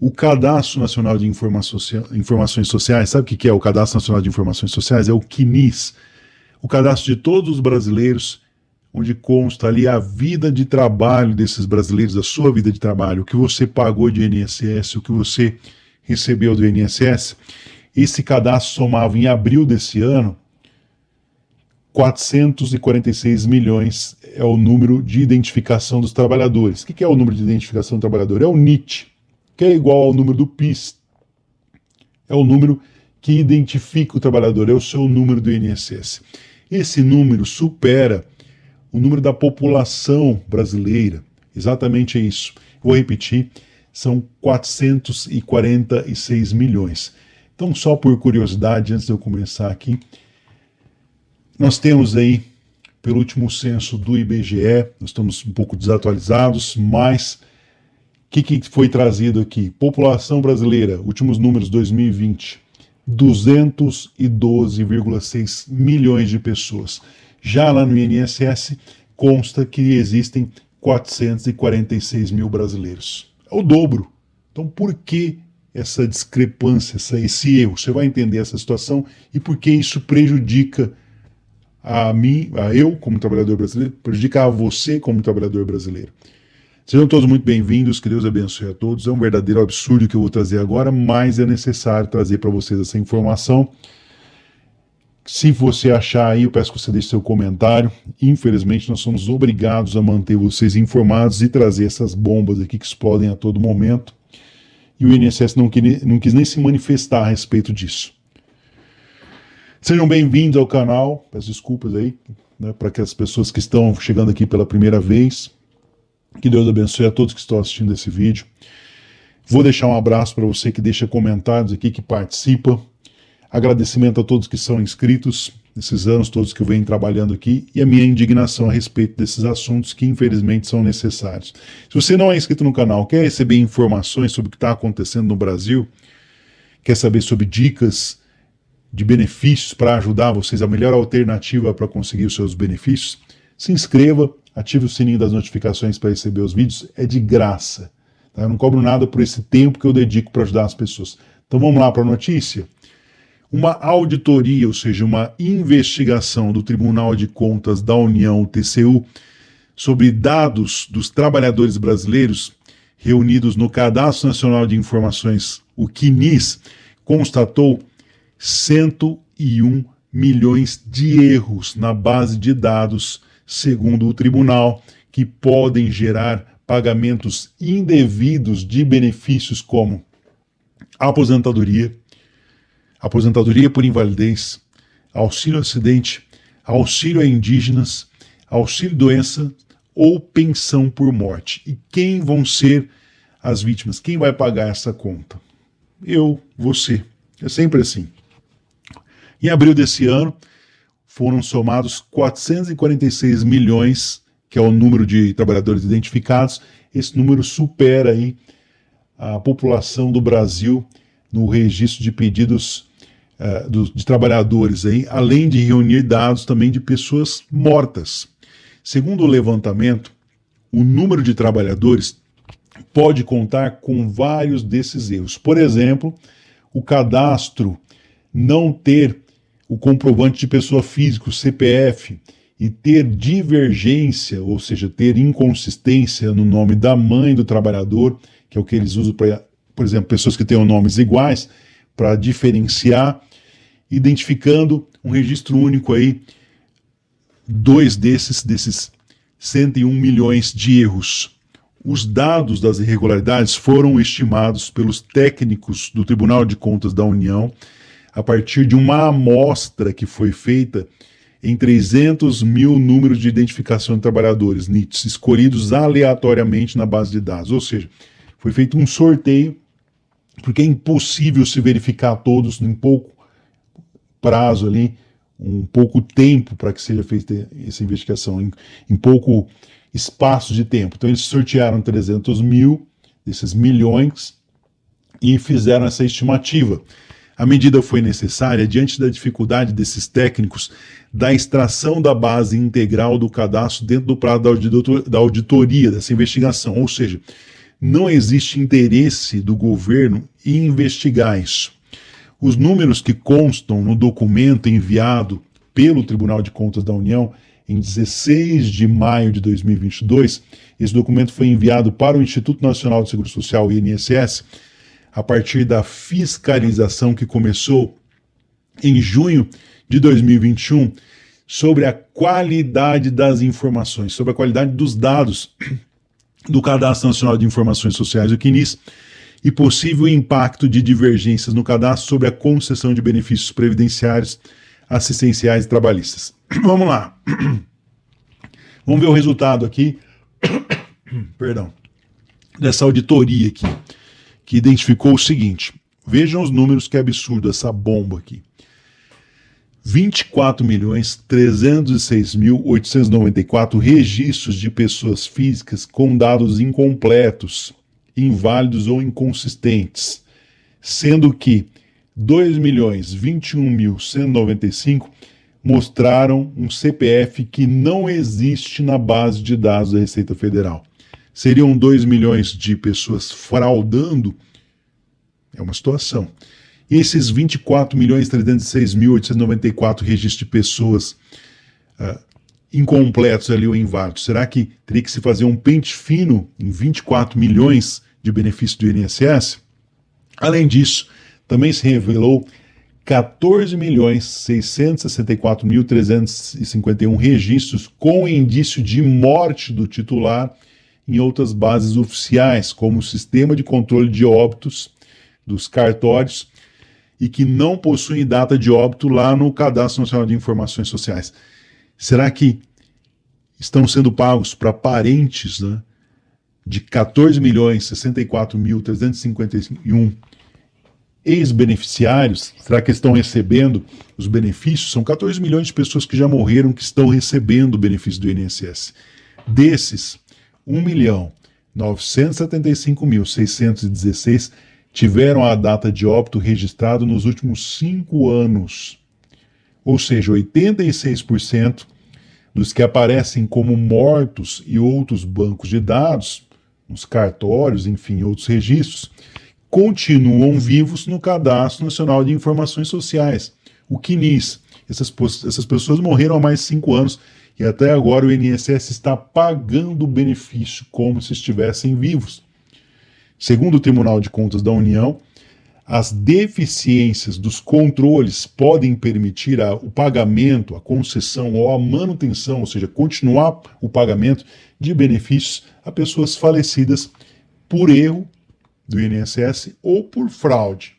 o Cadastro Nacional de Informações Sociais, sabe o que é o Cadastro Nacional de Informações Sociais? É o CNIS, o cadastro de todos os brasileiros, onde consta ali a vida de trabalho desses brasileiros, a sua vida de trabalho, o que você pagou de INSS, o que você recebeu do INSS. Esse cadastro somava em abril desse ano 446 milhões é o número de identificação dos trabalhadores. O que é o número de identificação do trabalhador? É o NIT, que é igual ao número do PIS. É o número que identifica o trabalhador, é o seu número do INSS. Esse número supera o número da população brasileira. Exatamente isso. Vou repetir, são 446 milhões. Então, só por curiosidade, antes de eu começar aqui, nós temos aí, pelo último censo do IBGE, nós estamos um pouco desatualizados, mas o que foi trazido aqui? População brasileira, últimos números 2020, 212,6 milhões de pessoas. Já lá no INSS consta que existem 446 mil brasileiros. É o dobro. Então por que essa discrepância, esse erro? Você vai entender essa situação e por que isso prejudica a mim, a eu como trabalhador brasileiro, prejudica a você como trabalhador brasileiro. Sejam todos muito bem-vindos, que Deus abençoe a todos. É um verdadeiro absurdo que eu vou trazer agora, mas é necessário trazer para vocês essa informação. Se você achar aí, eu peço que você deixe seu comentário. Infelizmente, nós somos obrigados a manter vocês informados e trazer essas bombas aqui que explodem a todo momento. E o INSS não quis nem se manifestar a respeito disso. Sejam bem-vindos ao canal. Peço desculpas aí, né, para que as pessoas que estão chegando aqui pela primeira vez. Que Deus abençoe a todos que estão assistindo esse vídeo. Vou deixar um abraço para você que deixa comentários aqui, que participa. Agradecimento a todos que são inscritos nesses anos todos que eu venho trabalhando aqui e a minha indignação a respeito desses assuntos que infelizmente são necessários. Se você não é inscrito no canal, quer receber informações sobre o que está acontecendo no Brasil, quer saber sobre dicas de benefícios para ajudar vocês, a melhor alternativa para conseguir os seus benefícios, se inscreva, ative o sininho das notificações para receber os vídeos, é de graça. Tá? Eu não cobro nada por esse tempo que eu dedico para ajudar as pessoas. Então vamos lá para a notícia? Uma auditoria, ou seja, uma investigação do Tribunal de Contas da União, o TCU, sobre dados dos trabalhadores brasileiros reunidos no Cadastro Nacional de Informações, o CNIS, constatou 101 milhões de erros na base de dados, segundo o tribunal, que podem gerar pagamentos indevidos de benefícios como aposentadoria por invalidez, auxílio acidente, auxílio a indígenas, auxílio doença ou pensão por morte. E quem vão ser as vítimas? Quem vai pagar essa conta? Eu, você. É sempre assim. Em abril desse ano, foram somados 446 milhões, que é o número de trabalhadores identificados. Esse número supera aí a população do Brasil no registro de pedidos de trabalhadores, aí, além de reunir dados também de pessoas mortas. Segundo o levantamento, o número de trabalhadores pode contar com vários desses erros. Por exemplo, o cadastro não ter o comprovante de pessoa física, o CPF, e ter divergência, ou seja, ter inconsistência no nome da mãe do trabalhador, que é o que eles usam para, por exemplo, pessoas que tenham nomes iguais, para diferenciar, identificando um registro único aí, dois desses 101 milhões de erros. Os dados das irregularidades foram estimados pelos técnicos do Tribunal de Contas da União a partir de uma amostra que foi feita em 300 mil números de identificação de trabalhadores, NITs, escolhidos aleatoriamente na base de dados. Ou seja, foi feito um sorteio, porque é impossível se verificar todos em pouco prazo ali, um pouco tempo para que seja feita essa investigação, em pouco espaço de tempo. Então eles sortearam 300 mil desses milhões e fizeram essa estimativa. A medida foi necessária diante da dificuldade desses técnicos da extração da base integral do cadastro dentro do prazo da auditoria, dessa investigação. Ou seja, não existe interesse do governo em investigar isso. Os números que constam no documento enviado pelo Tribunal de Contas da União em 16 de maio de 2022, esse documento foi enviado para o Instituto Nacional de Seguro Social, INSS, a partir da fiscalização que começou em junho de 2021, sobre a qualidade das informações, sobre a qualidade dos dados do Cadastro Nacional de Informações Sociais, o CNIS, e possível impacto de divergências no cadastro sobre a concessão de benefícios previdenciários, assistenciais e trabalhistas. Vamos lá. Vamos ver o resultado aqui, perdão, dessa auditoria aqui, que identificou o seguinte. Vejam os números, que absurdo essa bomba aqui. 24.306.894 registros de pessoas físicas com dados incompletos, inválidos ou inconsistentes, sendo que 2.021.195 mostraram um CPF que não existe na base de dados da Receita Federal. Seriam 2 milhões de pessoas fraudando? É uma situação. E esses 24.306.894 registros de pessoas incompletos ali ou inválidos, será que teria que se fazer um pente fino em 24 milhões de benefícios do INSS? Além disso, também se revelou 14.664.351 registros com indício de morte do titular em outras bases oficiais, como o Sistema de Controle de Óbitos dos cartórios, e que não possuem data de óbito lá no Cadastro Nacional de Informações Sociais. Será que estão sendo pagos para parentes, né, de 14.064.351 ex-beneficiários? Será que estão recebendo os benefícios? São 14 milhões de pessoas que já morreram que estão recebendo o benefício do INSS. Desses, 1.975.616 tiveram a data de óbito registrado nos últimos 5 anos. Ou seja, 86% dos que aparecem como mortos em outros bancos de dados, nos cartórios, enfim, outros registros, continuam vivos no Cadastro Nacional de Informações Sociais, o CNIS. Essas pessoas morreram há mais de 5 anos e até agora o INSS está pagando o benefício como se estivessem vivos. Segundo o Tribunal de Contas da União, as deficiências dos controles podem permitir o pagamento, a concessão ou a manutenção, ou seja, continuar o pagamento de benefícios a pessoas falecidas por erro do INSS ou por fraude.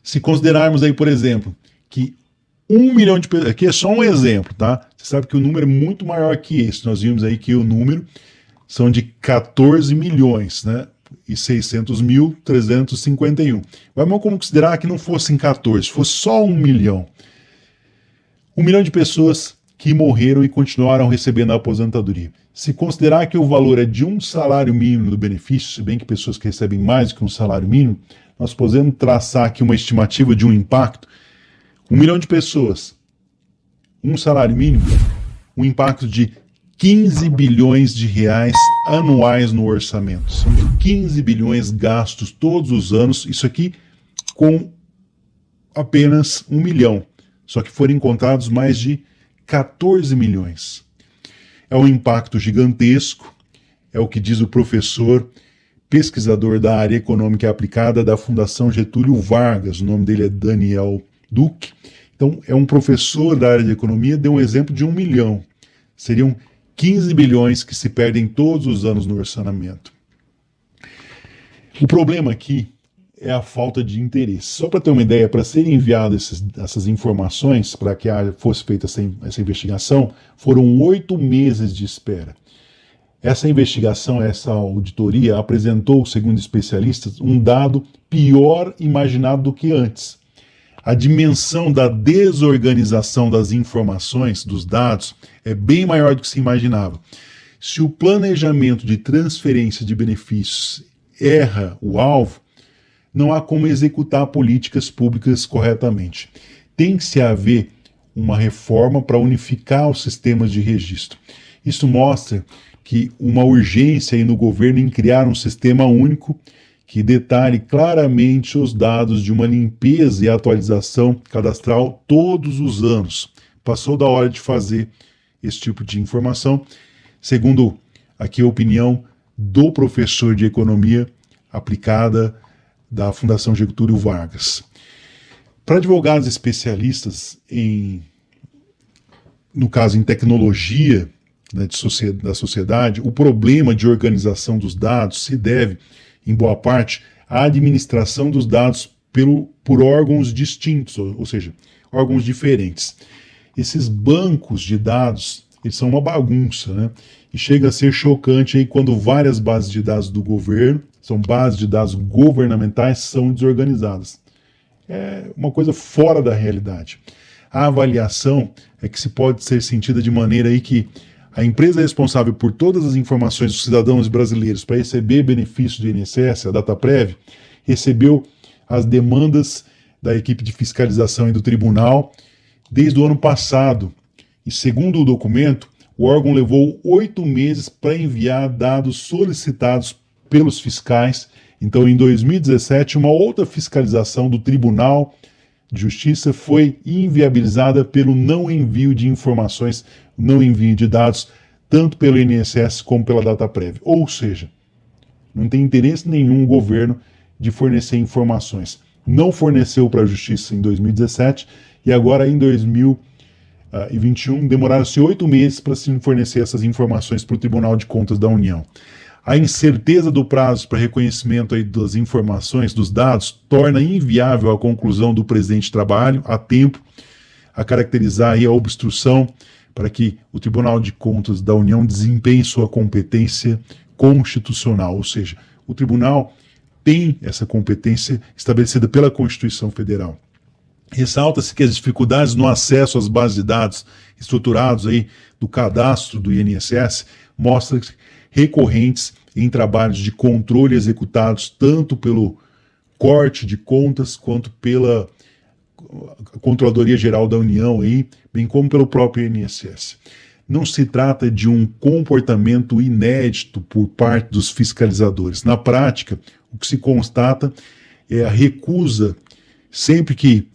Se considerarmos aí, por exemplo, que 1 milhão de pessoas, aqui é só um exemplo, tá? Você sabe que o número é muito maior que esse. Nós vimos aí que o número são de 14 milhões, né? E 600.351. Vamos considerar que não fossem 14, fosse só 1 milhão. 1 milhão de pessoas que morreram e continuaram recebendo a aposentadoria. Se considerar que o valor é de um salário mínimo do benefício, se bem que pessoas que recebem mais do que um salário mínimo, nós podemos traçar aqui uma estimativa de um impacto. 1 milhão de pessoas, um salário mínimo, um impacto de 15 bilhões de reais anuais no orçamento. São 15 bilhões gastos todos os anos, isso aqui com apenas 1 milhão. Só que foram encontrados mais de 14 milhões. É um impacto gigantesco, é o que diz o professor, pesquisador da área econômica aplicada da Fundação Getúlio Vargas, o nome dele é Daniel Duque. Então, é um professor da área de economia, deu um exemplo de 1 milhão. Seriam 15 bilhões que se perdem todos os anos no orçamento. O problema aqui é a falta de interesse. Só para ter uma ideia, para serem enviadas essas informações, para que fosse feita essa investigação, foram 8 meses de espera. Essa investigação, essa auditoria, apresentou, segundo especialistas, um dado pior imaginado do que antes. A dimensão da desorganização das informações, dos dados, é bem maior do que se imaginava. Se o planejamento de transferência de benefícios erra o alvo, não há como executar políticas públicas corretamente. Tem que se haver uma reforma para unificar os sistemas de registro. Isso mostra que uma urgência aí no governo em criar um sistema único que detalhe claramente os dados de uma limpeza e atualização cadastral todos os anos. Passou da hora de fazer esse tipo de informação, segundo aqui a opinião do professor de economia aplicada da Fundação Getúlio Vargas. Para advogados especialistas no caso em tecnologia, né, da sociedade, o problema de organização dos dados se deve, em boa parte, à administração dos dados por órgãos distintos, ou seja, órgãos diferentes. Esses bancos de dados, eles são uma bagunça, né? E chega a ser chocante aí quando várias bases de dados do governo, são bases de dados governamentais, são desorganizadas. É uma coisa fora da realidade. A avaliação é que se pode ser sentida de maneira aí que a empresa responsável por todas as informações dos cidadãos brasileiros para receber benefícios do INSS, a Dataprev, recebeu as demandas da equipe de fiscalização e do tribunal desde o ano passado. E segundo o documento, o órgão levou 8 meses para enviar dados solicitados pelos fiscais. Então, em 2017, uma outra fiscalização do Tribunal de Justiça foi inviabilizada pelo não envio de informações, não envio de dados, tanto pelo INSS como pela Dataprev. Ou seja, não tem interesse nenhum o governo de fornecer informações. Não forneceu para a Justiça em 2017 e agora em 2021 demoraram-se 8 meses para se fornecer essas informações para o Tribunal de Contas da União. A incerteza do prazo para reconhecimento aí das informações, dos dados, torna inviável a conclusão do presente trabalho a tempo, a caracterizar aí a obstrução para que o Tribunal de Contas da União desempenhe sua competência constitucional, ou seja, o tribunal tem essa competência estabelecida pela Constituição Federal. Ressalta-se que as dificuldades no acesso às bases de dados estruturados aí do cadastro do INSS mostram-se recorrentes em trabalhos de controle executados tanto pelo Corte de Contas quanto pela Controladoria Geral da União, aí, bem como pelo próprio INSS. Não se trata de um comportamento inédito por parte dos fiscalizadores. Na prática, o que se constata é a recusa, sempre que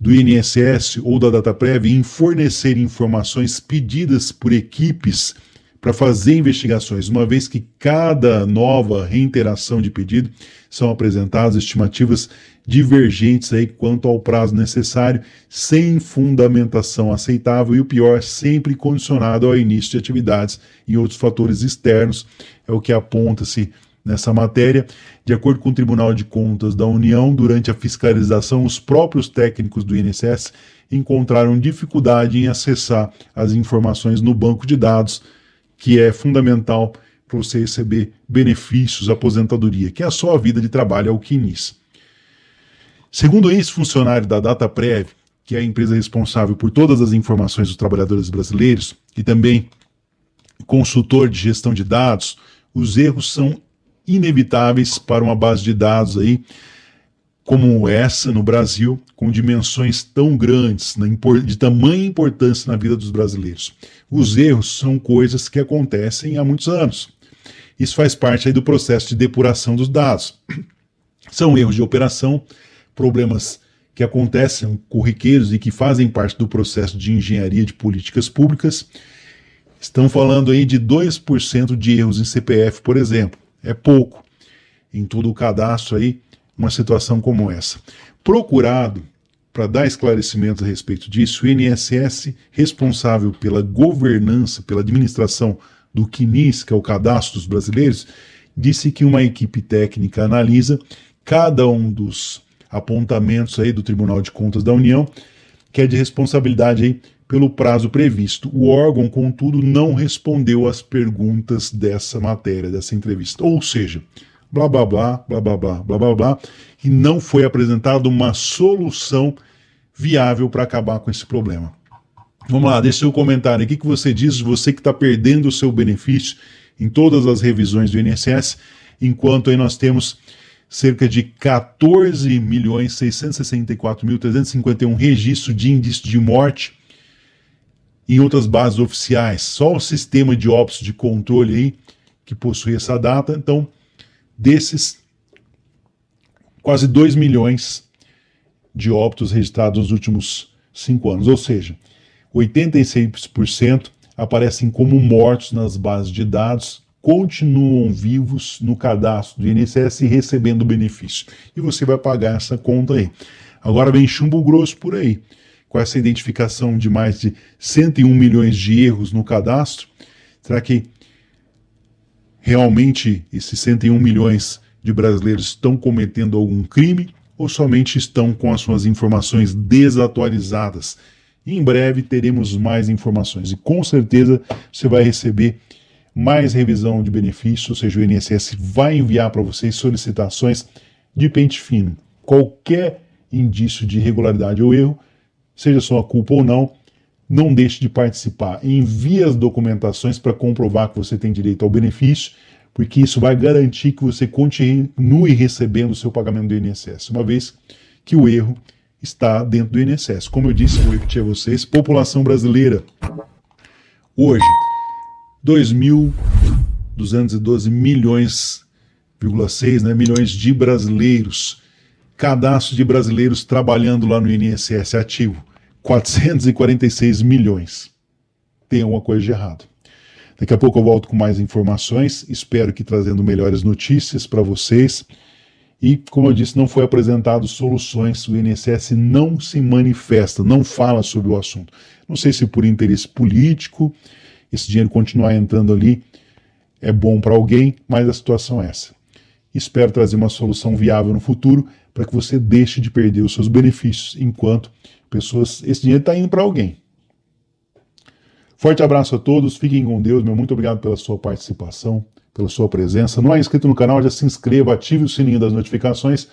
do INSS ou da Dataprev, em fornecer informações pedidas por equipes para fazer investigações, uma vez que cada nova reiteração de pedido são apresentadas estimativas divergentes aí quanto ao prazo necessário, sem fundamentação aceitável e o pior, sempre condicionado ao início de atividades e outros fatores externos, é o que aponta-se nessa matéria. De acordo com o Tribunal de Contas da União, durante a fiscalização, os próprios técnicos do INSS encontraram dificuldade em acessar as informações no banco de dados, que é fundamental para você receber benefícios, aposentadoria, que é a sua vida de trabalho, é o que inicia. Segundo ex-funcionário da Dataprev, que é a empresa responsável por todas as informações dos trabalhadores brasileiros, e também consultor de gestão de dados, os erros são inevitáveis para uma base de dados aí, como essa no Brasil, com dimensões tão grandes, de tamanha importância na vida dos brasileiros. Os erros são coisas que acontecem há muitos anos. Isso faz parte aí do processo de depuração dos dados. São erros de operação, problemas que acontecem corriqueiros e que fazem parte do processo de engenharia de políticas públicas. Estão falando aí de 2% de erros em CPF, por exemplo. É pouco em todo o cadastro aí, uma situação como essa. Procurado para dar esclarecimentos a respeito disso, o INSS, responsável pela governança, pela administração do CNIS, que é o Cadastro dos Brasileiros, disse que uma equipe técnica analisa cada um dos apontamentos aí do Tribunal de Contas da União, que é de responsabilidade aí pelo prazo previsto. O órgão, contudo, não respondeu às perguntas dessa matéria, dessa entrevista. Ou seja, blá blá blá, blá blá blá, blá blá blá, e não foi apresentada uma solução viável para acabar com esse problema. Vamos lá, deixe seu comentário. O que você diz, você que está perdendo o seu benefício em todas as revisões do INSS, enquanto aí nós temos cerca de 14.664.351 registros de indício de morte em outras bases oficiais. Só o sistema de óbitos de controle aí que possui essa data. Então, desses, quase 2 milhões de óbitos registrados nos últimos 5 anos. Ou seja, 86% aparecem como mortos nas bases de dados, continuam vivos no cadastro do INSS e recebendo benefício. E você vai pagar essa conta aí. Agora vem chumbo grosso por aí. Com essa identificação de mais de 101 milhões de erros no cadastro, será que realmente esses 101 milhões de brasileiros estão cometendo algum crime ou somente estão com as suas informações desatualizadas? E em breve teremos mais informações e com certeza você vai receber mais revisão de benefícios, ou seja, o INSS vai enviar para vocês solicitações de pente fino. Qualquer indício de irregularidade ou erro, seja sua culpa ou não, não deixe de participar. Envie as documentações para comprovar que você tem direito ao benefício, porque isso vai garantir que você continue recebendo o seu pagamento do INSS, uma vez que o erro está dentro do INSS. Como eu disse, vou repetir a vocês, população brasileira, hoje, 2.212 milhões, 6, milhões de brasileiros, cadastro de brasileiros trabalhando lá no INSS ativo, 446 milhões. Tem alguma coisa de errado. Daqui a pouco eu volto com mais informações, espero que trazendo melhores notícias para vocês. E, como eu disse, não foi apresentado soluções, o INSS não se manifesta, não fala sobre o assunto. Não sei se por interesse político, esse dinheiro continuar entrando ali é bom para alguém, mas a situação é essa. Espero trazer uma solução viável no futuro para que você deixe de perder os seus benefícios enquanto esse dinheiro está indo para alguém. Forte abraço a todos, fiquem com Deus, muito obrigado pela sua participação, pela sua presença. Não é inscrito no canal, já se inscreva, ative o sininho das notificações.